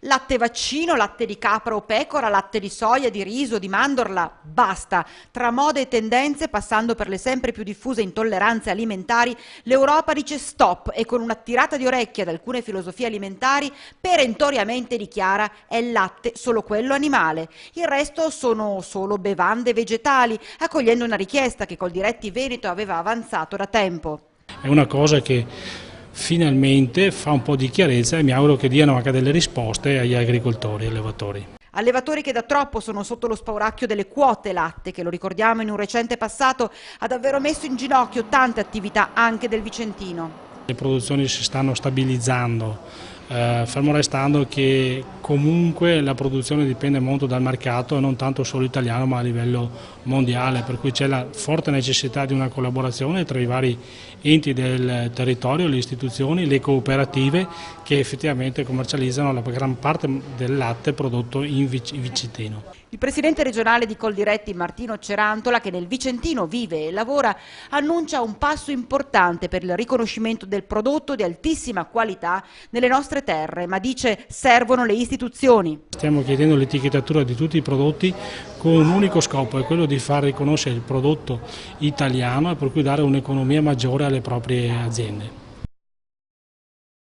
Latte vaccino, latte di capra o pecora, latte di soia, di riso, di mandorla, basta. Tra mode e tendenze, passando per le sempre più diffuse intolleranze alimentari, l'Europa dice stop e con una tirata di orecchie ad alcune filosofie alimentari perentoriamente dichiara è il latte solo quello animale. Il resto sono solo bevande vegetali, accogliendo una richiesta che Coldiretti Veneto aveva avanzato da tempo. È una cosa che finalmente fa un po' di chiarezza e mi auguro che diano anche delle risposte agli agricoltori e allevatori. Allevatori che da troppo sono sotto lo spauracchio delle quote latte, che lo ricordiamo in un recente passato ha davvero messo in ginocchio tante attività anche del Vicentino. Le produzioni si stanno stabilizzando, fermo restando che comunque la produzione dipende molto dal mercato e non tanto solo italiano ma a livello mondiale, per cui c'è la forte necessità di una collaborazione tra i vari enti del territorio, le istituzioni, le cooperative che effettivamente commercializzano la gran parte del latte prodotto in Vicentino. Il presidente regionale di Coldiretti, Martino Cerantola, che nel Vicentino vive e lavora, annuncia un passo importante per il riconoscimento del prodotto di altissima qualità nelle nostre terre, ma dice servono le istituzioni. Stiamo chiedendo l'etichettatura di tutti i prodotti con un unico scopo, è quello di far riconoscere il prodotto italiano e per cui dare un'economia maggiore alle proprie aziende.